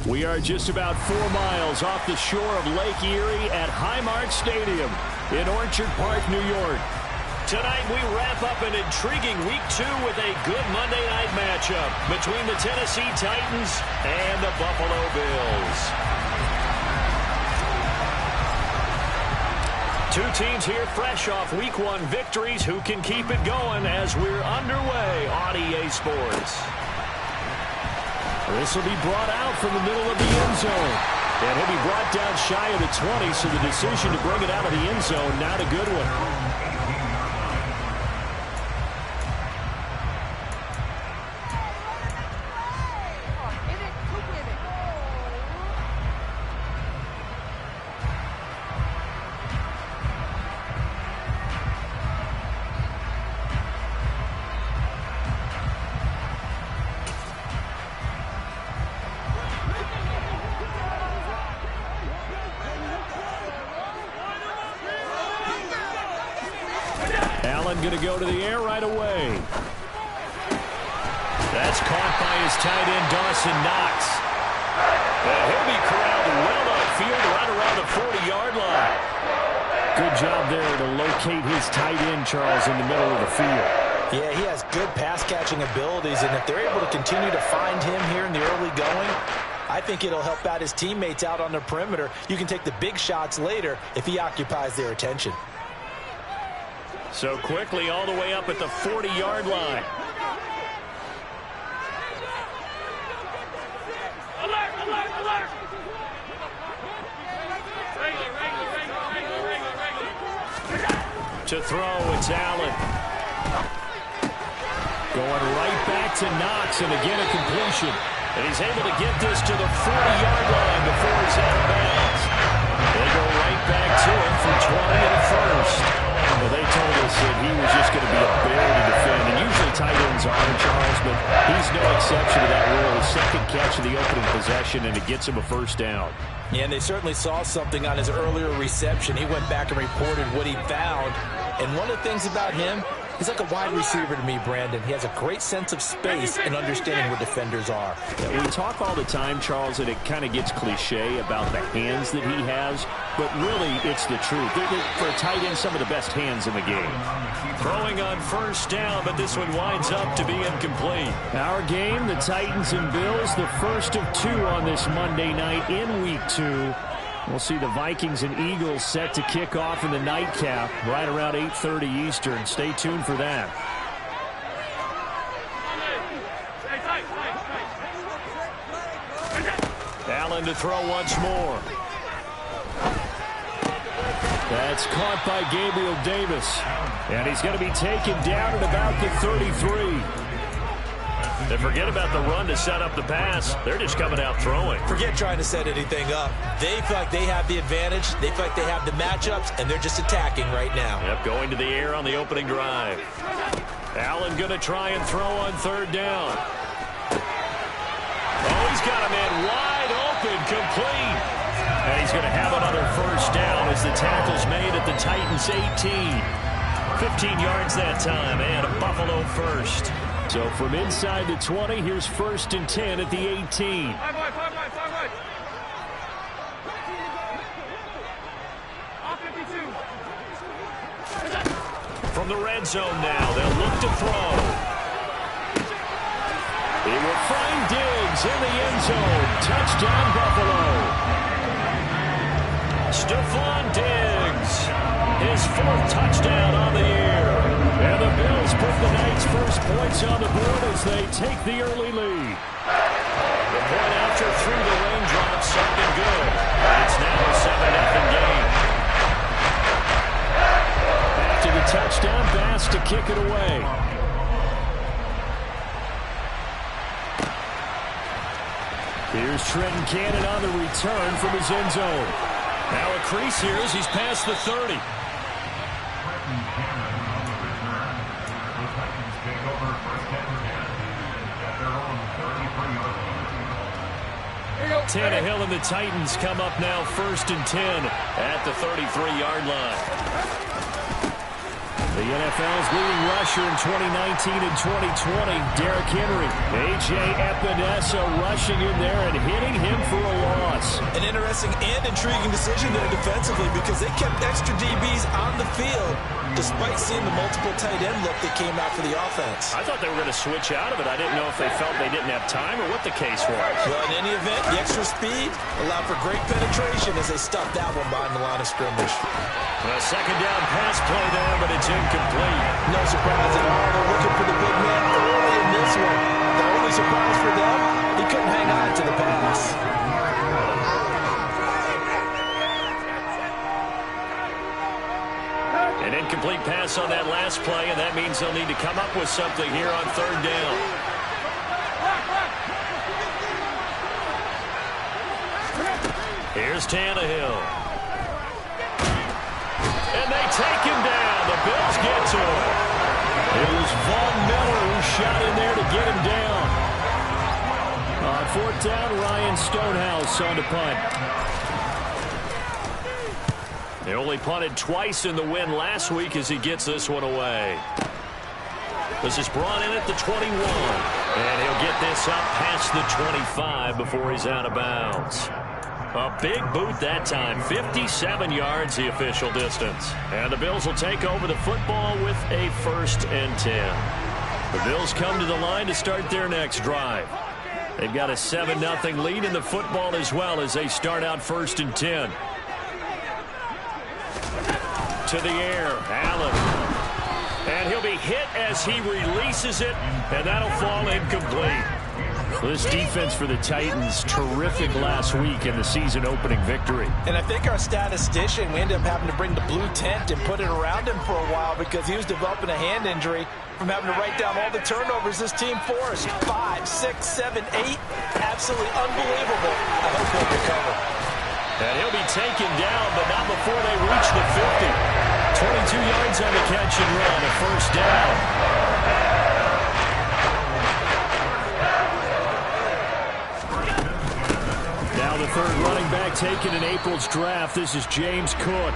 We are just about 4 miles off the shore of Lake Erie at Highmark Stadium in Orchard Park, New York. Tonight we wrap up an intriguing Week 2 with a good Monday night matchup between the Tennessee Titans and the Buffalo Bills. Two teams here fresh off Week 1 victories. Who can keep it going as we're underway on EA Sports? This will be brought out from the middle of the end zone. And he'll be brought down shy of the 20, so the decision to bring it out of the end zone, not a good one. Going to go to the air right away. That's caught by his tight end, Dawson Knox. He'll be corralled well upfield right around the 40-yard line. Good job there to locate his tight end, Charles, in the middle of the field. Yeah, he has good pass-catching abilities, and if they're able to continue to find him here in the early going, I think it'll help out his teammates out on the perimeter. You can take the big shots later if he occupies their attention. So quickly all the way up at the 40-yard line. To throw, it's Allen. Going right back to Knox, and again a completion. And he's able to get this to the 40-yard line before he's out of bounds. They go right back to him for 20 and a first. Well, they told us that he was just going to be a bear to defend, and usually tight ends are, Charles, but he's no exception to that rule. His second catch of the opening possession, and it gets him a first down. Yeah, and they certainly saw something on his earlier reception. He went back and reported what he found, and one of the things about him, he's like a wide receiver to me, Brandon. He has a great sense of space and understanding where defenders are. Yeah, we talk all the time, Charles, and it kind of gets cliche about the hands that he has, but really it's the truth. For a tight end, some of the best hands in the game. Throwing on first down, but this one winds up to be incomplete. Our game, the Titans and Bills, the first of 2 on this Monday night in Week 2. We'll see the Vikings and Eagles set to kick off in the nightcap right around 8:30 Eastern. Stay tuned for that. Allen to throw once more. That's caught by Gabriel Davis. And he's going to be taken down at about the 33. They forget about the run to set up the pass. They're just coming out throwing. Forget trying to set anything up. They feel like they have the advantage. They feel like they have the matchups, and they're just attacking right now. Yep, going to the air on the opening drive. Allen going to try and throw on third down. Oh, he's got a man wide open, complete. And he's going to have another first down as the tackle's made at the Titans' 18. 15 yards that time, and a Buffalo first. So from inside the 20, here's 1st and 10 at the 18. From the red zone now, they'll look to throw. He will find Diggs in the end zone. Touchdown, Buffalo. Stephon Diggs, his 4th touchdown on the year. And the Bills put the night's first points on the board as they take the early lead. The point after through the raindrops, something good. It's now a 7-0 game. After the touchdown, Bass to kick it away. Here's Trenton Cannon on the return from his end zone. Now a crease here as he's past the 30. Tannehill and the Titans come up now 1st and 10 at the 33-yard line. The NFL's leading rusher in 2019 and 2020, Derrick Henry. A.J. Epinesa rushing in there and hitting him for a loss. An interesting and intriguing decision there defensively because they kept extra DBs on the field despite seeing the multiple tight end look that came out for the offense. I thought they were going to switch out of it. I didn't know if they felt they didn't have time or what the case was. Well, in any event, the extra speed allowed for great penetration as they stuffed that one behind the line of scrimmage. A second down pass play there, but it's incomplete. No surprise at all. They're looking for the big man early in this one. The only surprise for them, he couldn't hang on to the pass. An incomplete pass on that last play, and that means they'll need to come up with something here on third down. Here's Tannehill. And they take him down. The Bills get to him. It was Von Miller who shot in there to get him down. On fourth down, Ryan Stonehouse on to punt. They only punted twice in the win last week as he gets this one away. This is brought in at the 21. And he'll get this up past the 25 before he's out of bounds. A big boot that time. 57 yards the official distance. And the Bills will take over the football with a 1st and 10. The Bills come to the line to start their next drive. They've got a 7-0 lead in the football as well as they start out 1st and 10. To the air, Allen. And he'll be hit as he releases it, and that'll fall incomplete. This defense for the Titans, terrific last week in the season-opening victory. And I think our statistician, we ended up having to bring the blue tent and put it around him for a while because he was developing a hand injury from having to write down all the turnovers this team forced. 5, 6, 7, 8. Absolutely unbelievable. I hope he'll recover. And he'll be taken down, but not before they reach the 50. 22 yards on the catch and run, a 1st down. The third running back taken in April's draft. This is James Cook.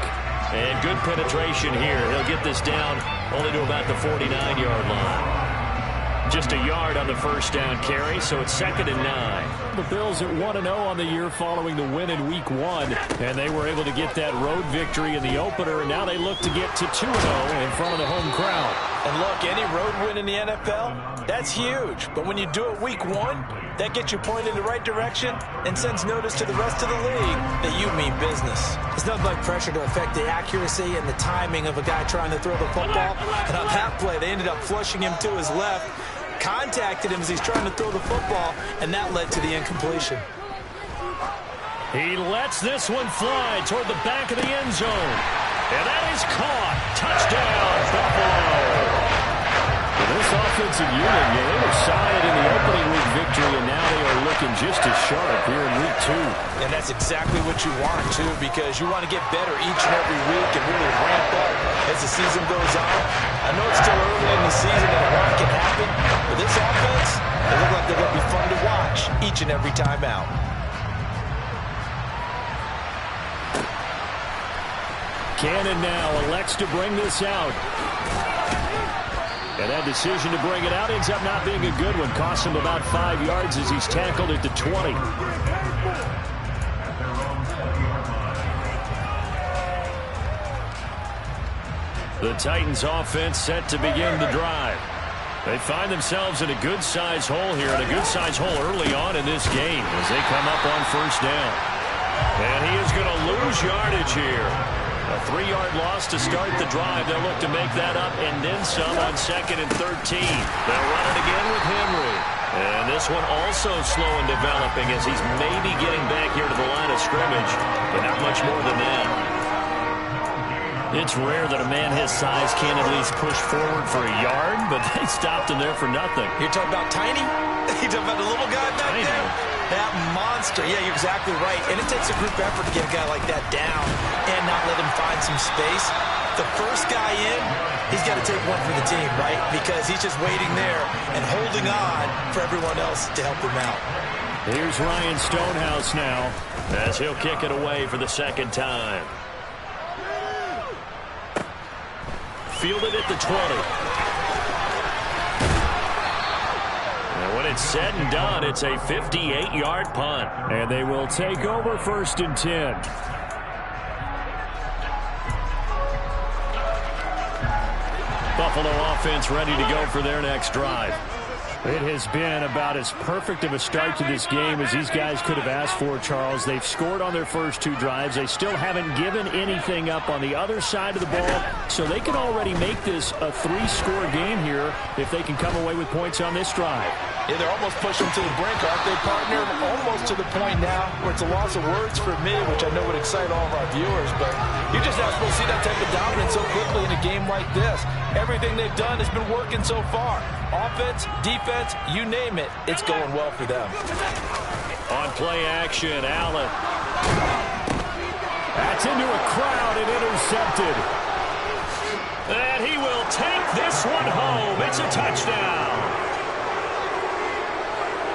And good penetration here. He'll get this down only to about the 49-yard line. Just a yard on the 1st down carry, so it's 2nd and 9. The Bills at 1-0 on the year following the win in Week 1. And they were able to get that road victory in the opener, and now they look to get to 2-0 in front of the home crowd. And look, any road win in the NFL, that's huge. But when you do it Week 1, that gets you pointed in the right direction and sends notice to the rest of the league that you mean business. There's nothing like pressure to affect the accuracy and the timing of a guy trying to throw the football. And on that play, they ended up flushing him to his left, contacted him as he's trying to throw the football, and that led to the incompletion. He lets this one fly toward the back of the end zone. And that is caught. Touchdown, Buffalo. This offensive unit, they were solid in the opening week victory, and now they are looking just as sharp here in Week 2. And that's exactly what you want, too, because you want to get better each and every week and really ramp up as the season goes on. I know it's still early in the season and a lot can happen, but this offense, they look like they're going to be fun to watch each and every time out. Cannon now elects to bring this out. And that decision to bring it out ends up not being a good one. Costs him about 5 yards as he's tackled at the 20. The Titans offense set to begin the drive. They find themselves in a good-sized hole here, and a good-sized hole early on in this game as they come up on 1st down. And he is going to lose yardage here. A 3-yard loss to start the drive. They'll look to make that up and then some on 2nd and 13. They'll run it again with Henry. And this one also slow in developing as he's maybe getting back here to the line of scrimmage, but not much more than that. It's rare that a man his size can't at least push forward for a yard, but they stopped him there for nothing. You're talking about Tiny? You're talking about the little guy back there? That monster. Yeah, you're exactly right. And it takes a group effort to get a guy like that down and not let him find some space. The first guy in, he's got to take one for the team, right? Because he's just waiting there and holding on for everyone else to help him out. Here's Ryan Stonehouse now as he'll kick it away for the 2nd time. fielded at the 20. And when it's said and done, it's a 58-yard punt. And they will take over 1st and 10. Buffalo offense ready to go for their next drive. It has been about as perfect of a start to this game as these guys could have asked for, Charles. They've scored on their first 2 drives. They still haven't given anything up on the other side of the ball, so they can already make this a 3-score game here if they can come away with points on this drive. Yeah, they're almost pushing to the brink, aren't they, partner? Almost to the point now where it's a loss of words for me, which I know would excite all of our viewers, but you're just not supposed to see that type of dominance so quickly in a game like this. Everything they've done has been working so far. Offense, defense, you name it, it's going well for them. On play action, Allen. That's into a crowd and intercepted. And he will take this one home. It's a touchdown.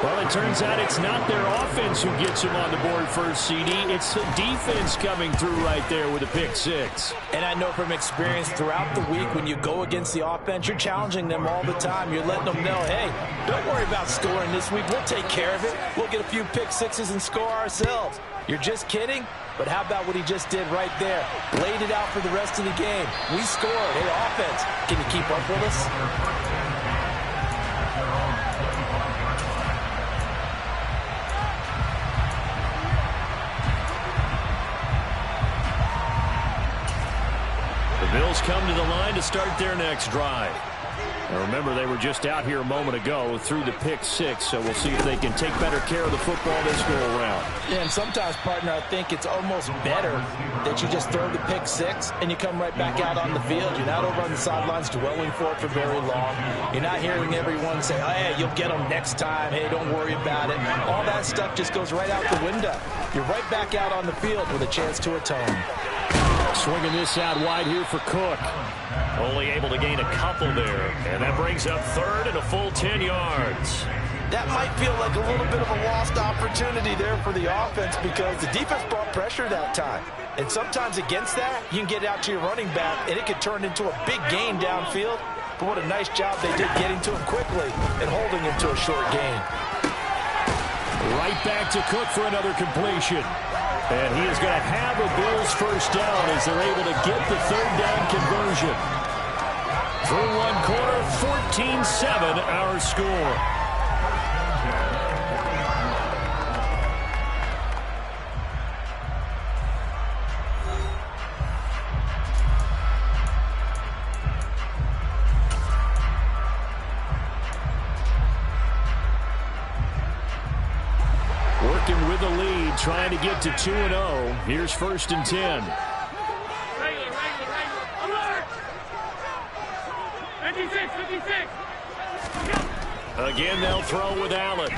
Well, it turns out it's not their offense who gets them on the board first, CD. It's the defense coming through right there with a pick 6. And I know from experience throughout the week when you go against the offense, you're challenging them all the time. You're letting them know, hey, don't worry about scoring this week. We'll take care of it. We'll get a few pick 6s and score ourselves. You're just kidding? But how about what he just did right there? Laid it out for the rest of the game. We scored. Hey, offense, can you keep up with us? Bills come to the line to start their next drive. Now remember, they were just out here a moment ago through the pick 6, so we'll see if they can take better care of the football this go around. Yeah, and sometimes, partner, I think it's almost better that you just throw the pick 6 and you come right back out on the field. You're not over on the sidelines dwelling for it for very long. You're not hearing everyone say, oh, hey, you'll get them next time. Hey, don't worry about it. All that stuff just goes right out the window. You're right back out on the field with a chance to atone. Swinging this out wide here for Cook. Only able to gain a couple there. And that brings up 3rd and a full 10 yards. That might feel like a little bit of a lost opportunity there for the offense because the defense brought pressure that time. And sometimes against that, you can get out to your running back, and it could turn into a big gain downfield. But what a nice job they did getting to him quickly and holding him to a short gain. Right back to Cook for another completion. And he is going to have a Bills first down as they're able to get the 3rd down conversion. Through one quarter, 14-7 our score. Working with the lead, trying to get to 2-0. Here's 1st and 10. Again, they'll throw with Allen.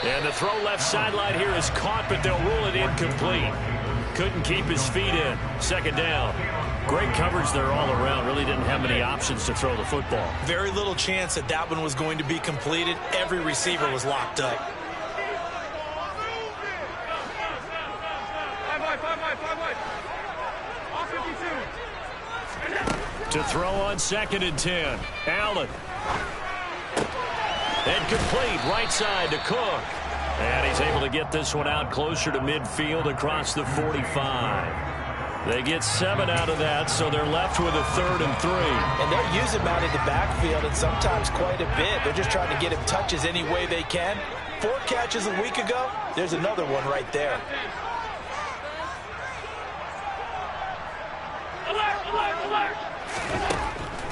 And the throw left sideline here is caught, but they'll rule it incomplete. Couldn't keep his feet in. 2nd down. Great coverage there all around. Really didn't have many options to throw the football. Very little chance that that one was going to be completed. Every receiver was locked up. To throw on 2nd and 10. Allen. And complete right side to Cook. And he's able to get this one out closer to midfield across the 45. They get 7 out of that, so they're left with a 3rd and 3. And they'll use him out of the backfield, and sometimes quite a bit. They're just trying to get him touches any way they can. 4 catches a week ago. There's another one right there.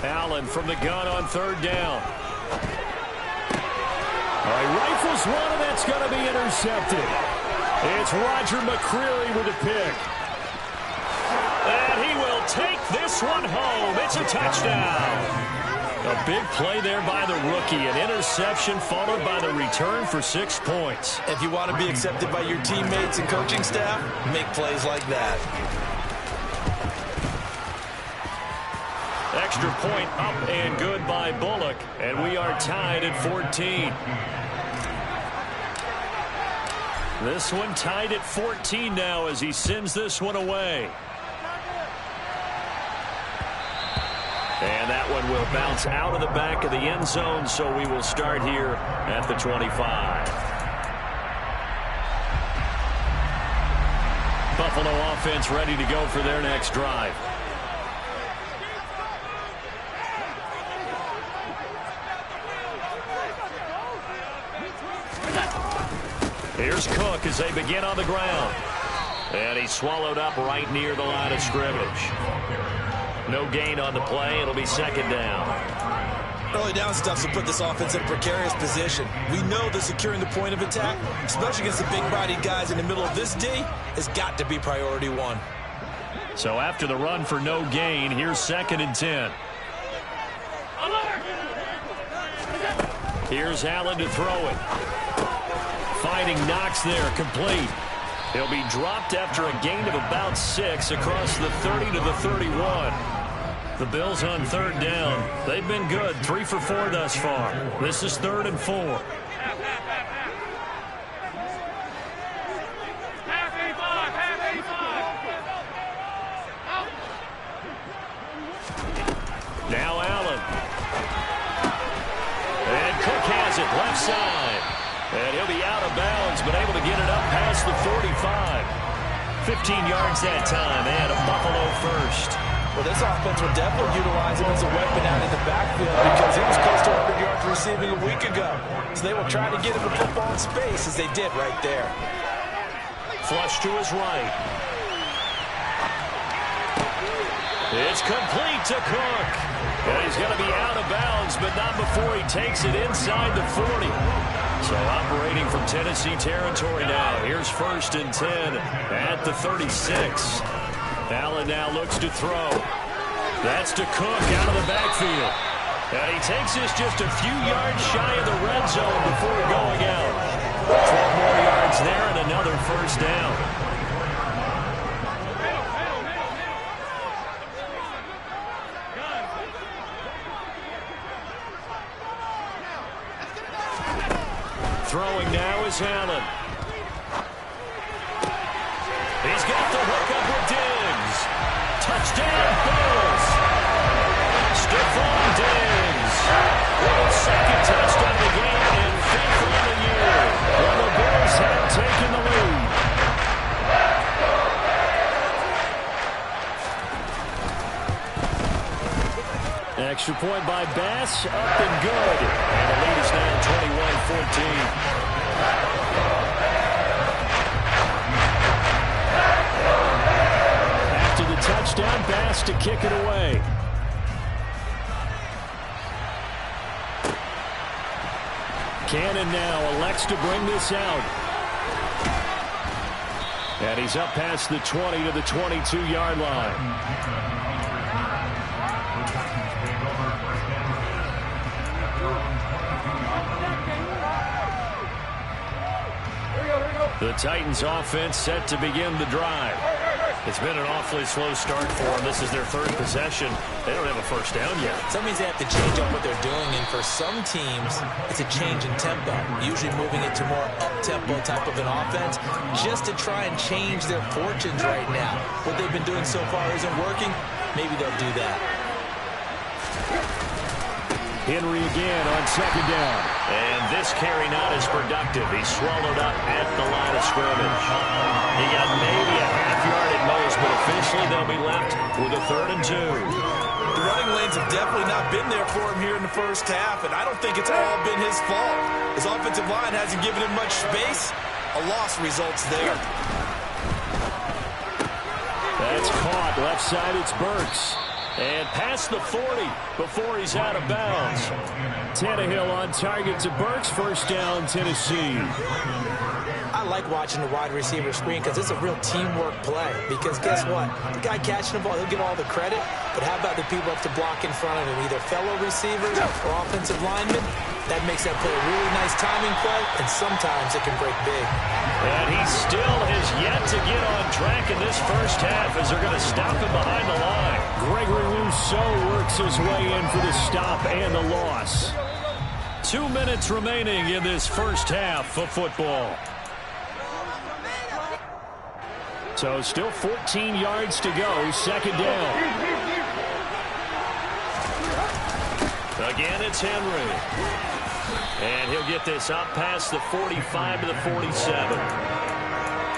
Allen from the gun on 3rd down. All right, rifles one, and that's going to be intercepted. It's Roger McCreary with a pick. And he will take this one home. It's a touchdown. A big play there by the rookie. An interception followed by the return for 6 points. If you want to be accepted by your teammates and coaching staff, make plays like that. Extra point up and good by Bullock. And we are tied at 14. This one tied at 14 now as he sends this one away. And that one will bounce out of the back of the end zone, so we will start here at the 25. Buffalo offense ready to go for their next drive. Here's Cook as they begin on the ground. And he's swallowed up right near the line of scrimmage. No gain on the play. It'll be second down. Early down stuff to put this offense in a precarious position. We know that securing the point of attack, especially against the big-bodied guys in the middle of this D, has got to be priority one. So after the run for no gain, here's 2nd and 10. Here's Allen to throw it. Finding Knox there, complete. He'll be dropped after a gain of about 6 across the 30 to the 31. The Bills on 3rd down. They've been good, 3 for 4 thus far. This is 3rd and 4. Now Allen. And Cook has it, left side. And he'll be out of bounds, but able to get it up past the 45. 15 yards that time, and a Buffalo first. Well, this offense will definitely utilize him as a weapon out in the backfield because he was close to 100 yards receiving a week ago. So they will try to get him the football in space, as they did right there. Flush to his right. It's complete to Cook. And he's going to be out of bounds, but not before he takes it inside the 40. So operating from Tennessee territory now. Here's 1st and 10 at the 36. Allen now looks to throw. That's to Cook out of the backfield. And he takes this just a few yards shy of the red zone before going out. 12 more yards there and another first down. Throwing now is Allen. He's got the hook up with Diggs. Touchdown, Bills. Stephon Diggs. Second touchdown of the game and 5th of the year. Well, the Bills have taken the lead. Extra point by Bass, up and good. And the lead is now 21-14. After the touchdown, Bass to kick it away. Cannon now elects to bring this out. And he's up past the 20 to the 22-yard line. The Titans offense set to begin the drive. It's been an awfully slow start for them. This is their 3rd possession. They don't have a first down yet. So that means they have to change up what they're doing, and for some teams, it's a change in tempo, usually moving it to more up-tempo type of an offense, just to try and change their fortunes right now. What they've been doing so far isn't working. Maybe they'll do that. Henry again on 2nd down. And this carry not as productive. He's swallowed up at the line of scrimmage. He got maybe a half yard at most, but officially they'll be left with a 3rd and 2. The running lanes have definitely not been there for him here in the first half, and I don't think it's all been his fault. His offensive line hasn't given him much space. A loss results there. That's caught. Left side, it's Burks. And past the 40 before he's out of bounds. Tannehill on target to Burks. First down, Tennessee. I like watching the wide receiver screen because it's a real teamwork play. Because guess what? The guy catching the ball, he'll get all the credit. But how about the people up to block in front of him? Either fellow receivers or offensive linemen. That makes that play a really nice timing play, and sometimes it can break big. And he still has yet to get on track in this first half as they're going to stop him behind the line. Gregory Rousseau works his way in for the stop and the loss. 2 minutes remaining in this first half of football. So still 14 yards to go, second down. Again, it's Henry. And he'll get this up past the 45 to the 47.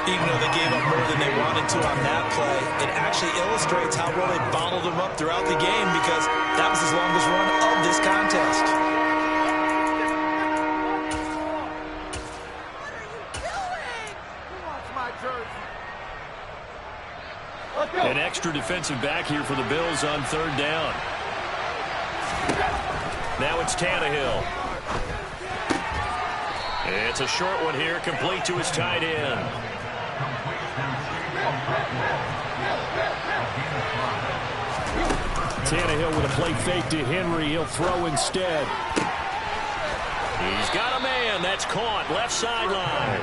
Even though they gave up more than they wanted to on that play, it actually illustrates how well they bottled them up throughout the game, because that was his longest run of this contest. An extra defensive back here for the Bills on third down. Now it's Tannehill. It's a short one here, complete to his tight end. Tannehill with a play fake to Henry. He'll throw instead. He's got a man. That's caught. Left sideline.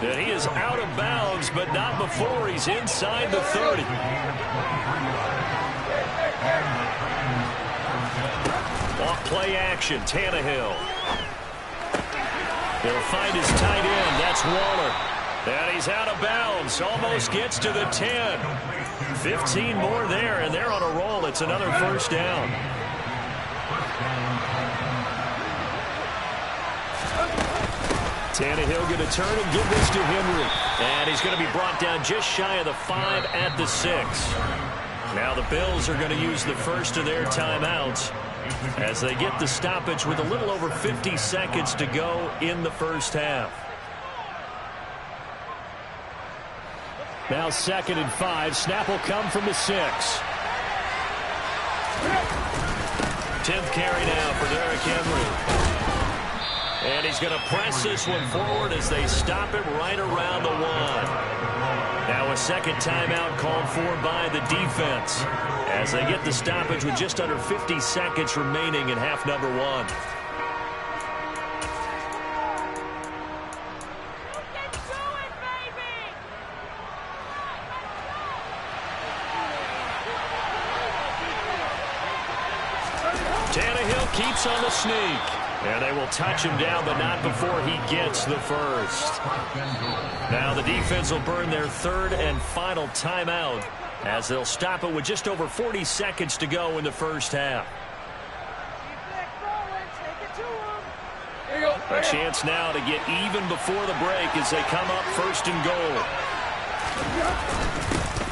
And he is out of bounds, but not before he's inside the 30. Off play action. Tannehill. He'll find his tight end. That's Waller. And he's out of bounds. Almost gets to the 10. 15 more there, and they're on a roll. It's another first down. Tannehill going to turn and give this to Henry. And he's going to be brought down just shy of the 5 at the 6. Now the Bills are going to use the first of their timeouts as they get the stoppage with a little over 50 seconds to go in the first half. Now 2nd and 5. Snap will come from the 6. 10th carry now for Derrick Henry. And he's going to press this one forward as they stop him right around the 1. Now a second timeout called for by the defense as they get the stoppage with just under 50 seconds remaining in half number 1. Tannehill keeps on the sneak. And they will touch him down, but not before he gets the first. Now the defense will burn their third and final timeout as they'll stop it with just over 40 seconds to go in the first half. A chance now to get even before the break as they come up 1st and goal.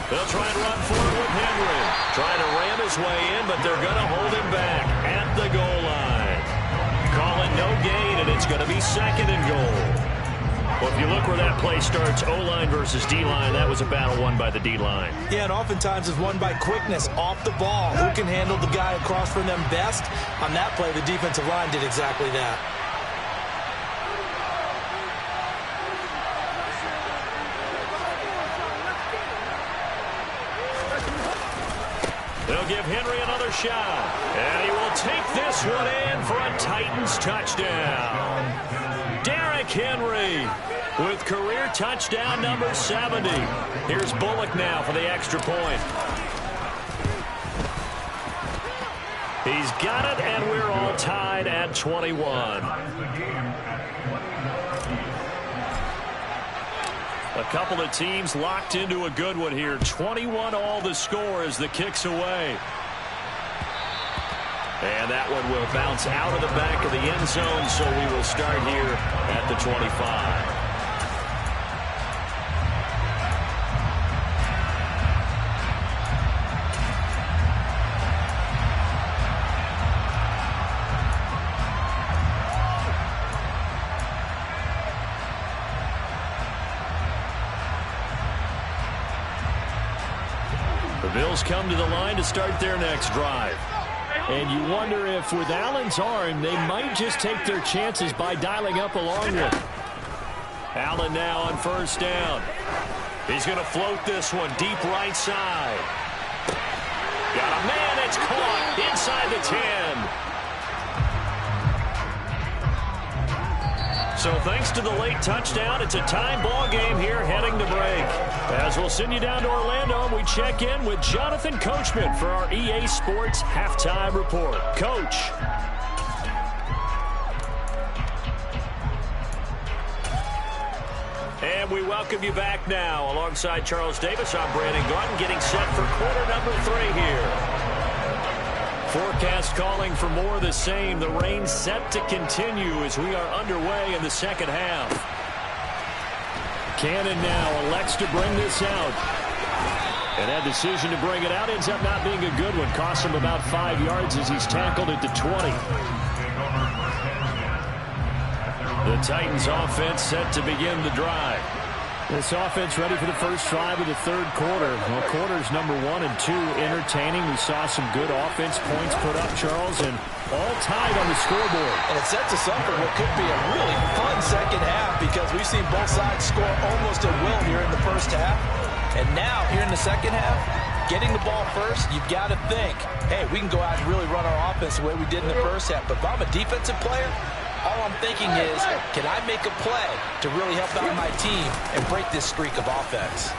They'll try and run forward with Henry. Trying to ram his way in, but they're going to hold him back at the goal line. Calling no gain, and it's going to be 2nd and goal. Well, if you look where that play starts, O-line versus D-line, that was a battle won by the D-line. Yeah, and oftentimes it's won by quickness off the ball. Who can handle the guy across from them best? On that play, the defensive line did exactly that. They'll give Henry another shot. And he will take this one in for a Titans touchdown. Derrick Henry with career touchdown number 70. Here's Bullock now for the extra point. He's got it, and we're all tied at 21. A couple of teams locked into a good one here. 21 all the score as the kick's away. And that one will bounce out of the back of the end zone, so we will start here at the 25. The Bills come to the line to start their next drive. And you wonder if with Allen's arm, they might just take their chances by dialing up a long one. Allen now on 1st down. He's going to float this one deep right side. Got a man that's caught inside the 10. So thanks to the late touchdown, it's a tie ball game here heading to break. As we'll send you down to Orlando, we check in with Jonathan Coachman for our EA Sports Halftime Report. Coach. And we welcome you back now. Alongside Charles Davis, I'm Brandon Gaudin, getting set for quarter number 3 here. Forecast calling for more of the same. The rain set to continue as we are underway in the second half. Cannon now elects to bring this out. And that decision to bring it out ends up not being a good one. Costs him about 5 yards as he's tackled at the 20. The Titans offense set to begin the drive. This offense ready for the first drive of the third quarter. Well, quarters number 1 and 2 entertaining. We saw some good offense points put up, Charles, and all tied on the scoreboard. And it sets us up for what could be a really fun second half because we've seen both sides score almost at will here in the first half. And now, here in the second half, getting the ball first, you've got to think, hey, we can go out and really run our offense the way we did in the first half. But if I'm a defensive player, all I'm thinking is, can I make a play to really help out my team and break this streak of offense?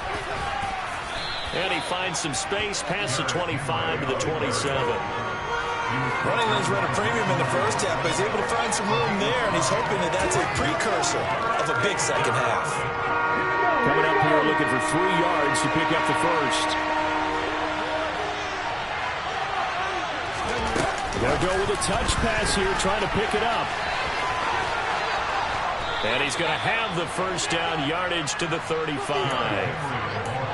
And he finds some space past the 25 to the 27. Running lanes ran a premium in the first half, but he's able to find some room there, and he's hoping that that's a precursor of a big second half. Coming up here looking for 3 yards to pick up the first. They'll go with a touch pass here, trying to pick it up. And he's going to have the first down, yardage to the 35.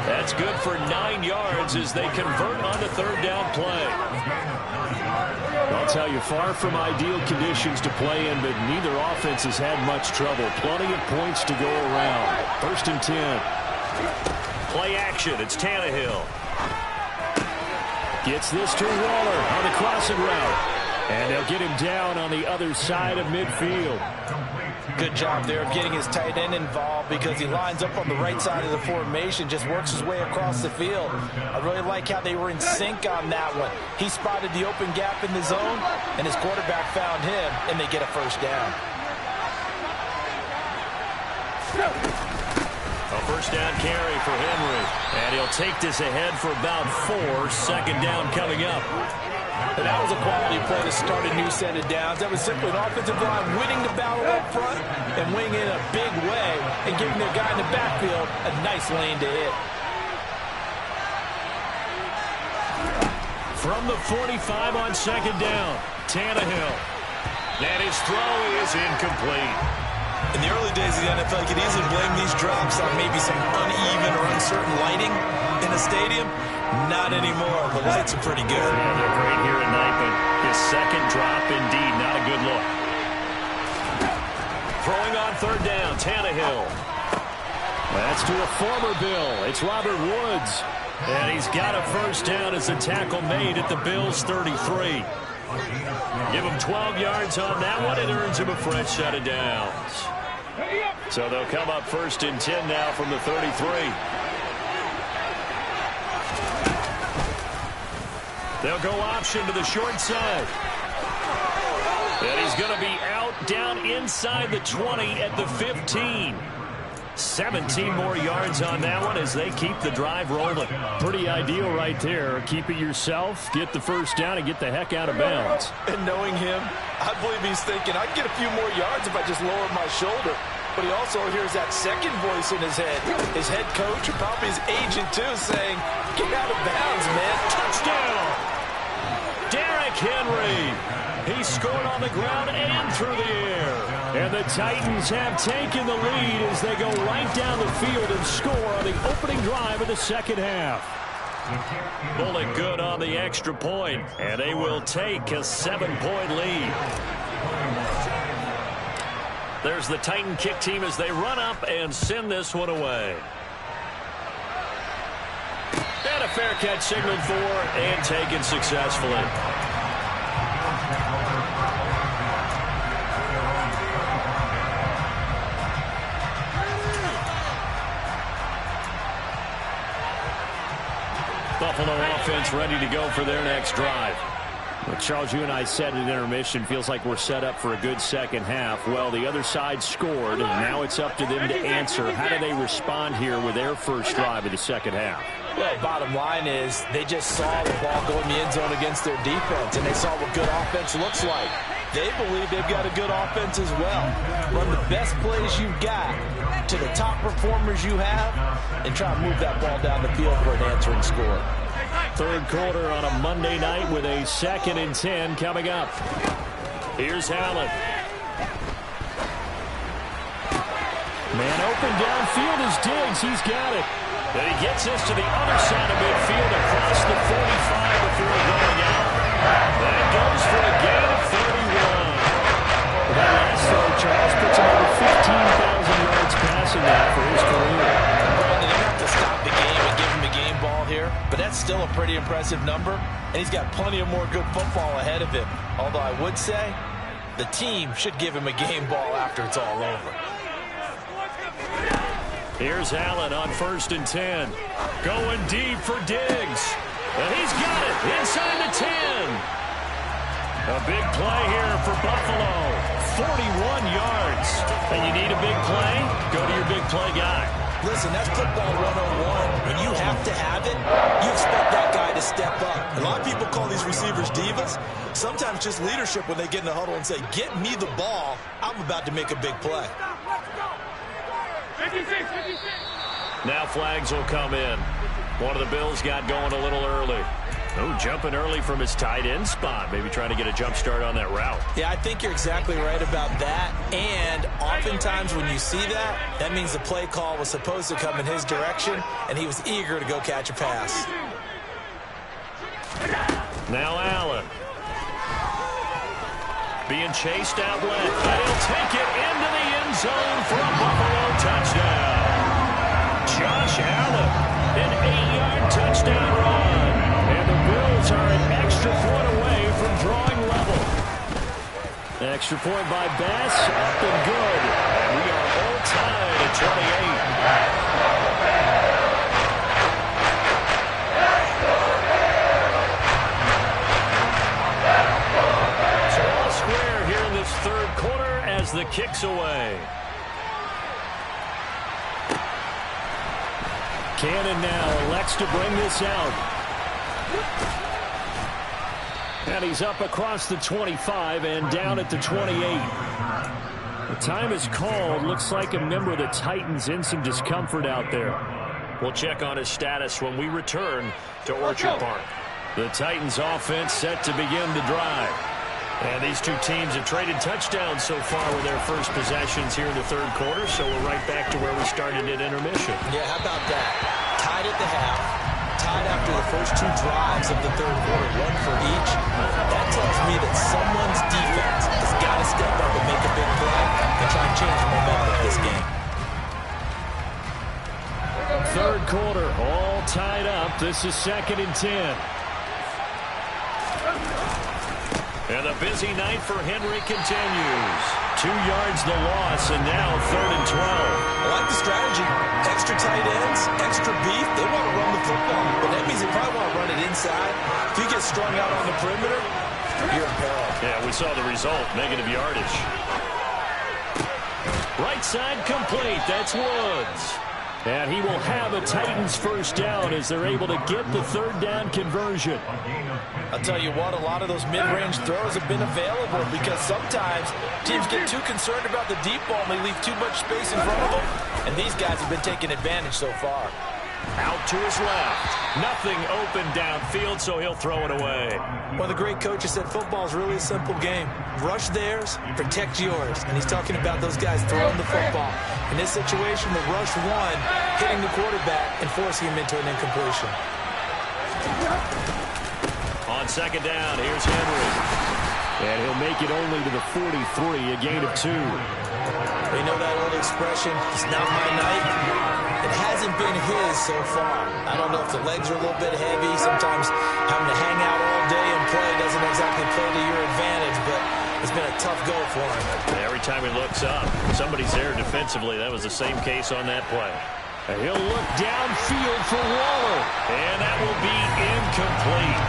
That's good for 9 yards as they convert on the third down play. I'll tell you, far from ideal conditions to play in, but neither offense has had much trouble. Plenty of points to go around. First and 10. Play action. It's Tannehill. Gets this to Waller on the crossing route. And they'll get him down on the other side of midfield. Good job there of getting his tight end involved because he lines up on the right side of the formation, just works his way across the field. I really like how they were in sync on that one. He spotted the open gap in the zone, and his quarterback found him, and they get a first down. A first down carry for Henry. And he'll take this ahead for about 4. Second down coming up. And that was a quality play to start a new set of downs. That was simply an offensive line winning the battle up front and winning in a big way and giving their guy in the backfield a nice lane to hit. From the 45 on second down, Tannehill. And his throw is incomplete. In the early days of the NFL, you could easily blame these drops on maybe some uneven or uncertain lighting in a stadium. Not anymore. The lights are pretty good. Yeah, they're great here at night, but his second drop, indeed, not a good look. Throwing on third down, Tannehill. That's to a former Bill. It's Robert Woods. And he's got a first down as the tackle made at the Bills' 33. Give him 12 yards on that one. It earns him a fresh set of downs. So they'll come up first and 10 now from the 33. They'll go option to the short side. And he's going to be out down inside the 20 at the 15. 17 more yards on that one as they keep the drive rolling. Pretty ideal right there. Keep it yourself, get the first down, and get the heck out of bounds. And knowing him, I believe he's thinking, I'd get a few more yards if I just lowered my shoulder. But he also hears that second voice in his head. His head coach, or probably his agent too, saying, get out of bounds, man. Touchdown! Derrick Henry. He scored on the ground and through the air. And the Titans have taken the lead as they go right down the field and score on the opening drive of the second half. Pulling good on the extra point, and they will take a 7-point lead. There's the Titan kick team as they run up and send this one away. And a fair catch signaled for and taken successfully. Buffalo offense ready to go for their next drive. Well, Charles, you and I said at intermission, feels like we're set up for a good second half. Well, the other side scored, and now it's up to them to answer. How do they respond here with their first drive of the second half? Well, bottom line is they just saw the ball go in the end zone against their defense, and they saw what good offense looks like. They believe they've got a good offense as well. Run the best plays you've got to the top performers you have and try to move that ball down the field for an answering score. Third quarter on a Monday night with a 2nd and 10 coming up. Here's Allen. Man open downfield is Diggs. He's got it. And he gets this to the other side of midfield across the 45 before going out. That goes for a gain of 31. That last throw, Charles, puts him over 15,000 yards passing that for his career. Brandon, you have to stop the game and give him a game ball here, but that's still a pretty impressive number, and he's got plenty of more good football ahead of him. Although I would say the team should give him a game ball after it's all over. Here's Allen on 1st and 10. Going deep for Diggs. And he's got it inside the 10. A big play here for Buffalo. 41 yards. And you need a big play? Go to your big play guy. Listen, that's football 101. When you have to have it, you expect that guy to step up. A lot of people call these receivers divas. Sometimes just leadership when they get in the huddle and say, get me the ball. I'm about to make a big play. Now flags will come in. One of the Bills got going a little early. Oh, jumping early from his tight end spot. Maybe trying to get a jump start on that route. Yeah, I think you're exactly right about that. And oftentimes when you see that, that means the play call was supposed to come in his direction, and he was eager to go catch a pass. Now Allen. Being chased out left. They'll take it into the end zone for a Buffalo touchdown. Josh Allen, an 8-yard touchdown run. And the Bills are an extra point away from drawing level. Extra point by Bass, up and good. We are all tied at 28. So all square here in this third quarter as the kick's away. Cannon now elects to bring this out. And he's up across the 25 and down at the 28. The time is called. Looks like a member of the Titans in some discomfort out there. We'll check on his status when we return to Orchard Park. The Titans offense set to begin the drive. And these two teams have traded touchdowns so far with their first possessions here in the third quarter, so we're right back to where we started at intermission. Yeah, how about that? Tied at the half, tied after the first two drives of the third quarter, one for each. That tells me that someone's defense has got to step up and make a big play and try and change the momentum of this game. Third quarter, all tied up. This is 2nd and 10. And the busy night for Henry continues. 2 yards the loss, and now 3rd and 12. I like the strategy. Extra tight ends, extra beef. They want to run the football, but that means they probably want to run it inside. If you get strung out on the perimeter, you're in peril. Yeah, we saw the result, negative yardage. Right side complete. That's Woods. And he will have a Titans first down as they're able to get the third down conversion. I'll tell you what, a lot of those mid-range throws have been available because sometimes teams get too concerned about the deep ball and they leave too much space in front of them. And these guys have been taking advantage so far. Out to his left. Nothing open downfield, so he'll throw it away. One of the great coaches said football is really a simple game. Rush theirs, protect yours. And he's talking about those guys throwing the football. In this situation, the rush one, hitting the quarterback and forcing him into an incompletion. On second down, here's Henry. And he'll make it only to the 43, a gain of 2. We know that old expression, it's not my night. It hasn't been his so far. I don't know if the legs are a little bit heavy. Sometimes having to hang out all day and play doesn't exactly play to your advantage, but it's been a tough go for him. Every time he looks up, somebody's there defensively. That was the same case on that play. And he'll look downfield for Waller. And that will be incomplete.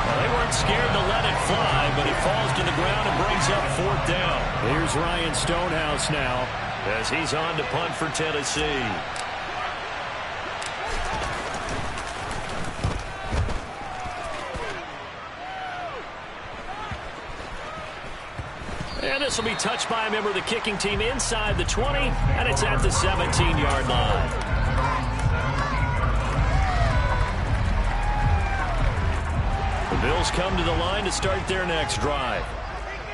Well, they weren't scared to let it fly, but it falls to the ground and brings up 4th down. Here's Ryan Stonehouse now as he's on to punt for Tennessee. And this will be touched by a member of the kicking team inside the 20, and it's at the 17-yard line. Bills come to the line to start their next drive.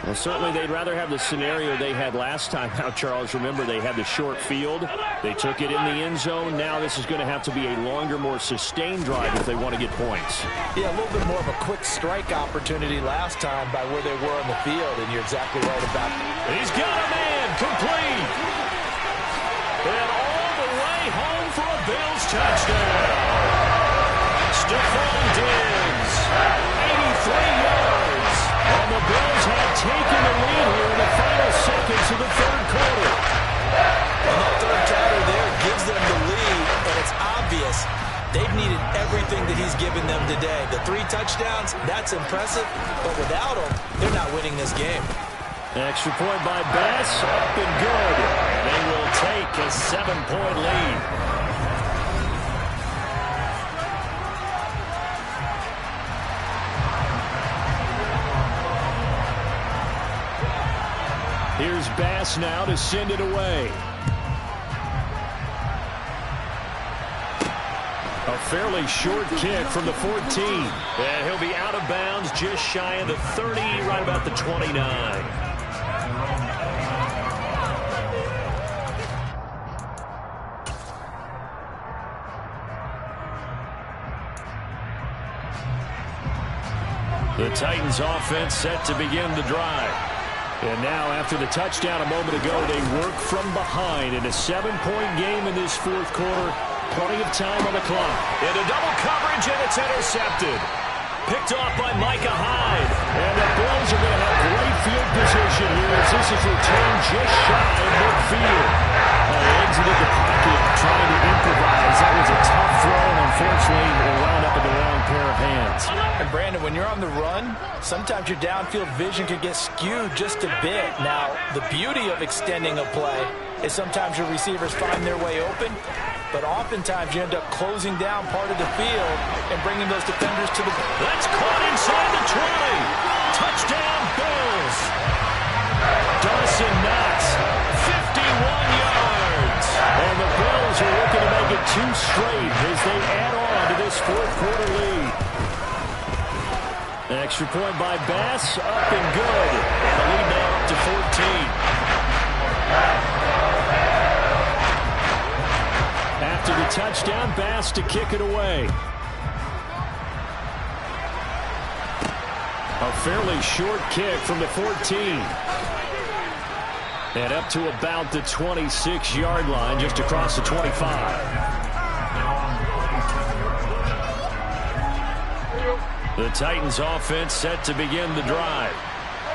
Well, certainly they'd rather have the scenario they had last time out, Charles. Remember, they had the short field. They took it in the end zone. Now this is going to have to be a longer, more sustained drive if they want to get points. Yeah, a little bit more of a quick strike opportunity last time by where they were on the field, and you're exactly right about that. He's got a man complete. And all the way home for a Bills touchdown. Stephon Diggs, 83 yards. And the Bills have taken the lead here in the final seconds of the third quarter. And that third carry there gives them the lead, and it's obvious they've needed everything that he's given them today. The 3 touchdowns, that's impressive, but without him, they're not winning this game. Extra point by Bass, up and good. And they will take a 7-point lead. Here's Bass now to send it away. A fairly short kick from the 14. And he'll be out of bounds just shy of the 30, right about the 29. The Titans offense set to begin the drive. And now, after the touchdown a moment ago, they work from behind in a 7-point game in this fourth quarter. Plenty of time on the clock. Into double coverage, and it's intercepted. Picked off by Micah Hyde. And the Bills are going to have great field position here as this is returned just shy of midfield. They exited the pocket trying to improvise. That was a tough throw, and unfortunately, it wound up in the wrong pair of hands. And Brandon, when you're on the run, sometimes your downfield vision can get skewed just a bit. Now, the beauty of extending a play is sometimes your receivers find their way open, but oftentimes you end up closing down part of the field and bringing those defenders to the... That's caught inside the 20. Touchdown, Bills. Dawson Knox, 51 yards. And the Bills are looking to make it 2 straight as they add on to this fourth quarter lead. Extra point by Bass, up and good. And the lead now up to 14. After the touchdown, Bass to kick it away. A fairly short kick from the 14. And up to about the 26-yard line, just across the 25. The Titans offense set to begin the drive.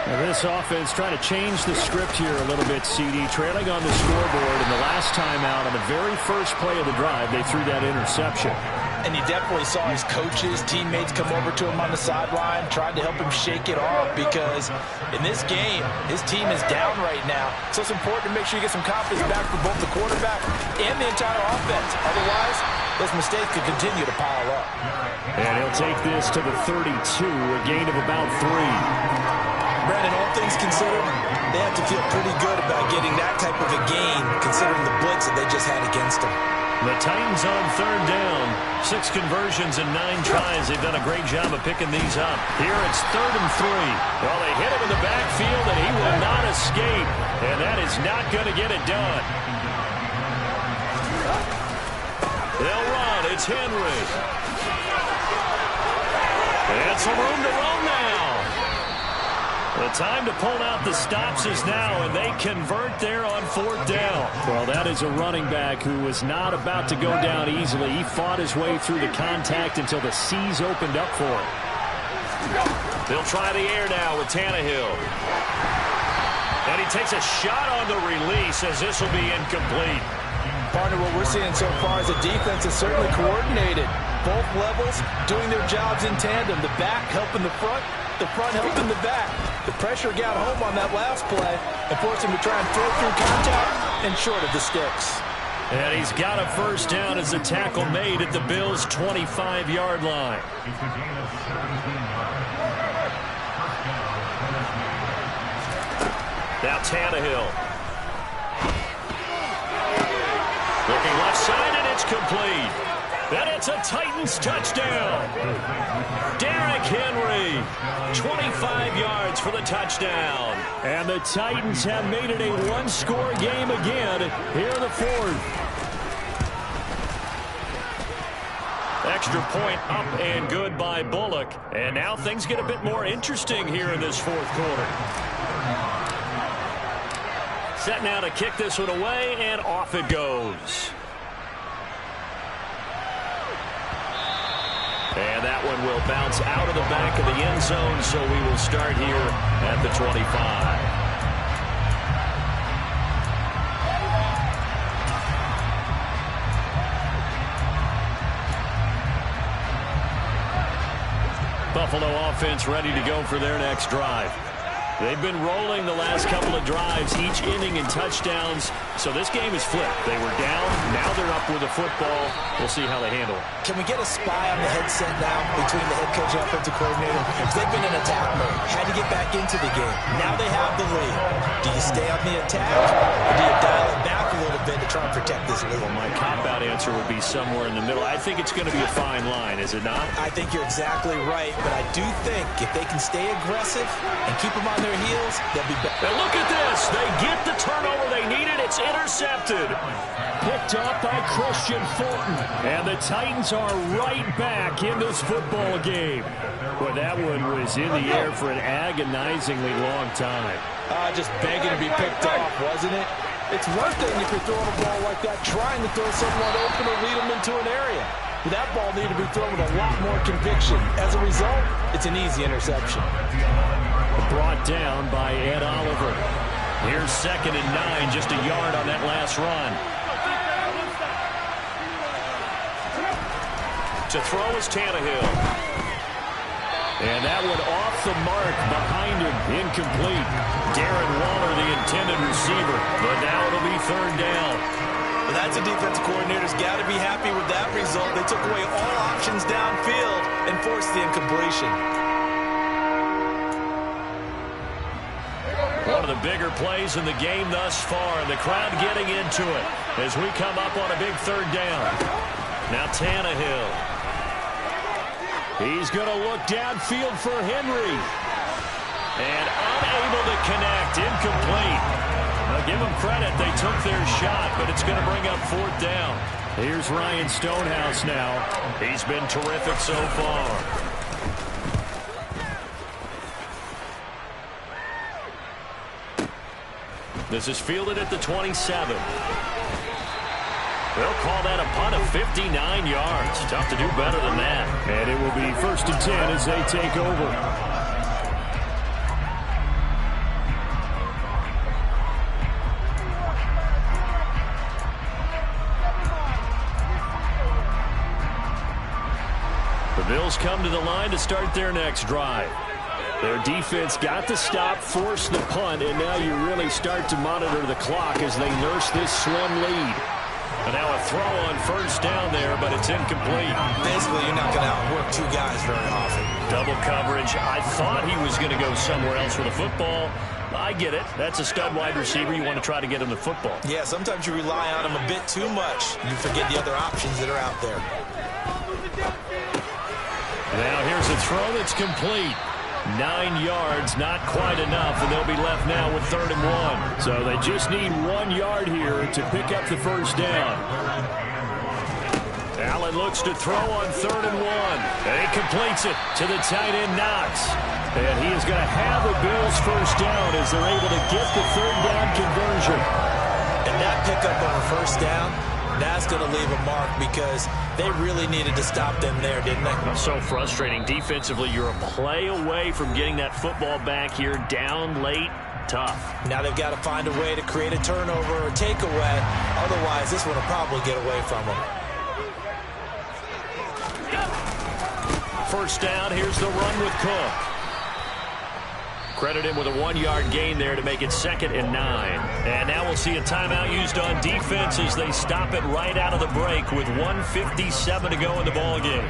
Now this offense trying to change the script here a little bit, CD. Trailing on the scoreboard, and the last time out on the very first play of the drive, they threw that interception. And he definitely saw his coaches, teammates come over to him on the sideline, tried to help him shake it off because in this game, his team is down right now. So it's important to make sure you get some confidence back for both the quarterback and the entire offense. Otherwise, those mistakes could continue to pile up. And he'll take this to the 32, a gain of about 3. Brandon, all things considered, they have to feel pretty good about getting that type of a gain considering the blitz that they just had against them. The Titans on third down. 6 conversions and 9 tries. They've done a great job of picking these up. Here it's 3rd and 3. Well, they hit him in the backfield, and he will not escape. And that is not going to get it done. They'll run. It's Henry. And some room to run now. The time to pull out the stops is now, and they convert there on 4th down. Well, that is a running back who was not about to go down easily. He fought his way through the contact until the seas opened up for him. They'll try the air now with Tannehill. And he takes a shot on the release as this will be incomplete. Partner, what we're seeing so far is the defense is certainly coordinated. Both levels doing their jobs in tandem. The back helping the front helping the back. The pressure got home on that last play and forced him to try and throw through contact and short of the sticks. And he's got a first down as the tackle made at the Bills' 25-yard line. Now Tannehill. Looking left side, and it's complete. And it's a Titans touchdown. Derrick Henry, 25 yards for the touchdown. And the Titans have made it a one-score game again here in the fourth. Extra point up and good by Bullock. And now things get a bit more interesting here in this fourth quarter. Set now to kick this one away, and off it goes. And that one will bounce out of the back of the end zone, so we will start here at the 25. Buffalo offense ready to go for their next drive. They've been rolling the last couple of drives, each inning in touchdowns. So this game is flipped. They were down. Now they're up with the football. We'll see how they handle it. Can we get a spy on the headset now between the head coach and offensive coordinator? Because they've been in attack mode. Had to get back into the game. Now they have the lead. Do you stay on the attack, or do you dial it back a little bit to try and protect this lead? Well, my cop-out answer would be somewhere in the middle. I think it's going to be a fine line, is it not? I think you're exactly right, but I do think if they can stay aggressive and keep them on their heels, they'll be better. And look at this. They get the turnover they needed. It's intercepted. Picked up by Christian Fulton. And the Titans are right back in this football game. Well, that one was in the air for an agonizingly long time. Just begging to be picked off, wasn't it? It's one thing if you're throwing a ball like that, trying to throw someone open or lead them into an area. But that ball needed to be thrown with a lot more conviction. As a result, it's an easy interception. Brought down by Ed Oliver. Here's 2nd and 9, just a yard on that last run. To throw is Tannehill. And that one off the mark behind him, incomplete. Darren Waller, the intended receiver, but now it'll be 3rd down. Well, that's a defensive coordinator's got to be happy with that result. They took away all options downfield and forced the incompletion. One of the bigger plays in the game thus far, and the crowd getting into it as we come up on a big 3rd down. Now Tannehill. He's going to look downfield for Henry. And unable to connect, incomplete. Now give them credit, they took their shot, but it's going to bring up 4th down. Here's Ryan Stonehouse now. He's been terrific so far. This is fielded at the 27. They'll call that a punt of 59 yards. Tough to do better than that. And it will be 1st and 10 as they take over. The Bills come to the line to start their next drive. Their defense got the stop, forced the punt, and now you really start to monitor the clock as they nurse this slim lead. And now a throw on 1st down there, but it's incomplete. Basically, you're not going to outwork 2 guys very often. Double coverage. I thought he was going to go somewhere else with the football. I get it. That's a stud wide receiver. You want to try to get him the football. Yeah, sometimes you rely on him a bit too much. You forget the other options that are out there. Now here's a throw that's complete. 9 yards, not quite enough, and they'll be left now with 3rd and 1. So they just need 1 yard here to pick up the 1st down. Allen looks to throw on 3rd and 1. And he completes it to the tight end, Knox. And he is going to have the Bills 1st down as they're able to get the 3rd down conversion. And that pickup on a 1st down, that's going to leave a mark because they really needed to stop them there, didn't they? So frustrating. Defensively, you're a play away from getting that football back here, down late. Tough. Now they've got to find a way to create a turnover or takeaway. Otherwise, this one will probably get away from them. 1st down, here's the run with Cook. Credit him with a 1-yard gain there to make it 2nd and 9. And now we'll see a timeout used on defense as they stop it right out of the break with 1:57 to go in the ball game.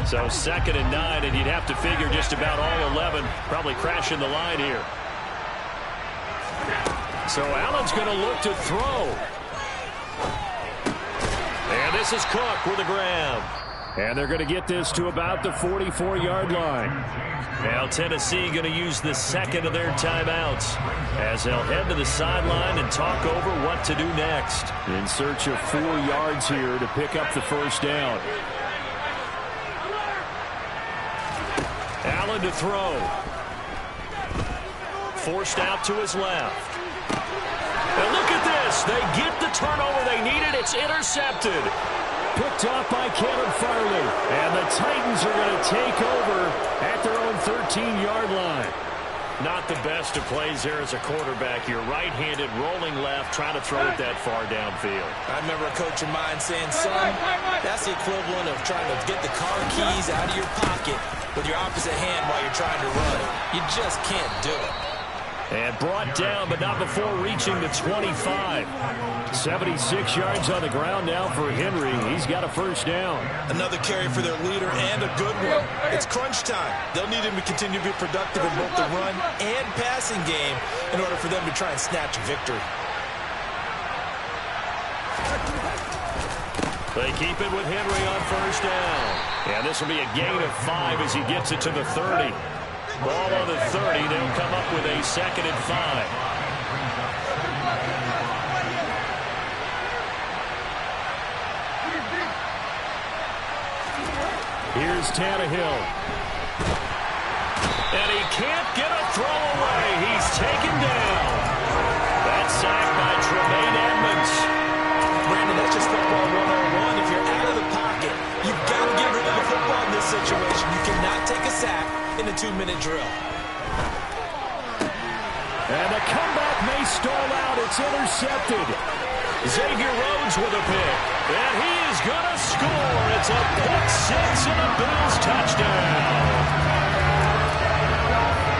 So 2nd and 9, and you'd have to figure just about all 11 probably crashing the line here. So Allen's going to look to throw. And this is Cook with a grab. And they're going to get this to about the 44-yard line. Now Tennessee going to use the second of their timeouts as they'll head to the sideline and talk over what to do next. In search of 4 yards here to pick up the first down. Allen to throw. Forced out to his left. And look at this. They get the turnover they needed. It's intercepted. Picked off by Caleb Farley. And the Titans are going to take over at their own 13-yard line. Not the best of plays there as a quarterback. You're right-handed, rolling left, trying to throw it that far downfield. I remember a coach of mine saying, son, that's the equivalent of trying to get the car keys out of your pocket with your opposite hand while you're trying to run. You just can't do it. And brought down, but not before reaching the 25. 76 yards on the ground now for Henry. He's got a first down. Another carry for their leader and a good one. It's crunch time. They'll need him to continue to be productive in both the run and passing game in order for them to try and snatch a victory. They keep it with Henry on first down. And this will be a gain of 5 as he gets it to the 30. Ball on the 30. They'll come up with a 2nd and 5. Here's Tannehill. And he can't get a throw away. He's taken down. That's sacked by Tremaine Edmonds. Brandon, that's just football 101. If you're out of the pocket, you've got to get rid of the football in this situation. You cannot take a sack in a 2-minute drill. And the comeback may stall out. It's intercepted. Xavier Rhodes with a pick. And he is going to score. It's a pick 6 and a Bills touchdown.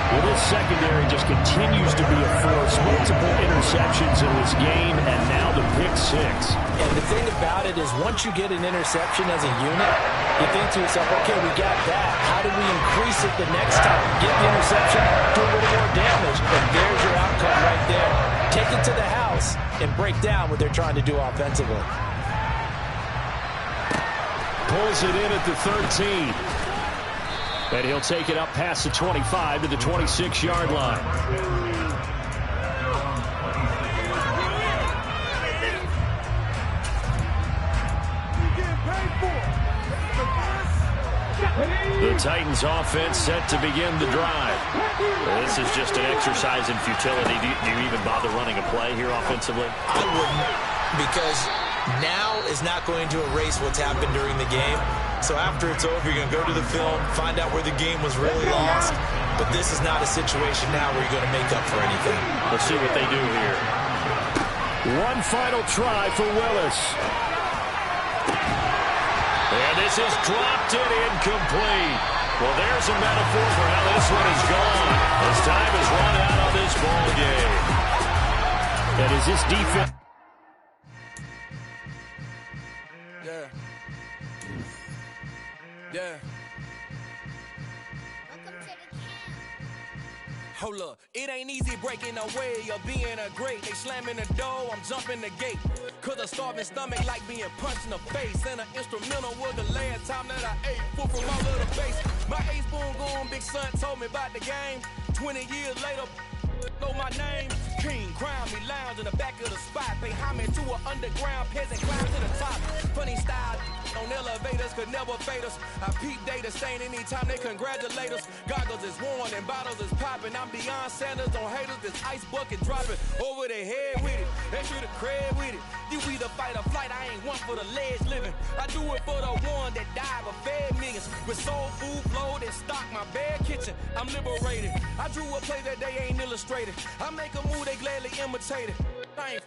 Well, this secondary just continues to be a force. Multiple interceptions in this game, and now the pick 6. And the thing about it is once you get an interception as a unit, you think to yourself, okay, we got that. How do we increase it the next time? Get the interception, do a little more damage, and there's your outcome right there. Take it to the house and break down what they're trying to do offensively. Pulls it in at the 13. And he'll take it up past the 25 to the 26-yard line. The Titans offense set to begin the drive. This is just an exercise in futility. Do you even bother running a play here offensively? I wouldn't, because now is not going to erase what's happened during the game. So after it's over, you're going to go to the film, find out where the game was really lost. But this is not a situation now where you're going to make up for anything. Let's see what they do here. One final try for Willis. And this is dropped and incomplete. Well, there's a metaphor for how this one is gone. As time has run out on this ball game. And is this defense... Yeah. Hold up, it ain't easy breaking away or being a great. They slamming the door, I'm jumping the gate. Cause a starving stomach like being punched in the face. And an instrumental was the last time that I ate. Food from all of the face. My A-spoon going, big son told me about the game. 20 years later, know my name. King, crown me, lounge in the back of the spot. Pay homage to an underground peasant, climb to the top. Funny style on elevators could never fade us. I peep data stain anytime they congratulate us. Goggles is worn and bottles is popping. I'm Deion Sanders on haters, this ice bucket dropping over their head with it. They should have cred with it. You either fight or flight, I ain't one for the ledge living. I do it for the one that died but fed millions. With soul food flowed and stock my bad kitchen. I'm liberated. I drew a play that they ain't illustrated. I make a move, they gladly imitate it. I ain't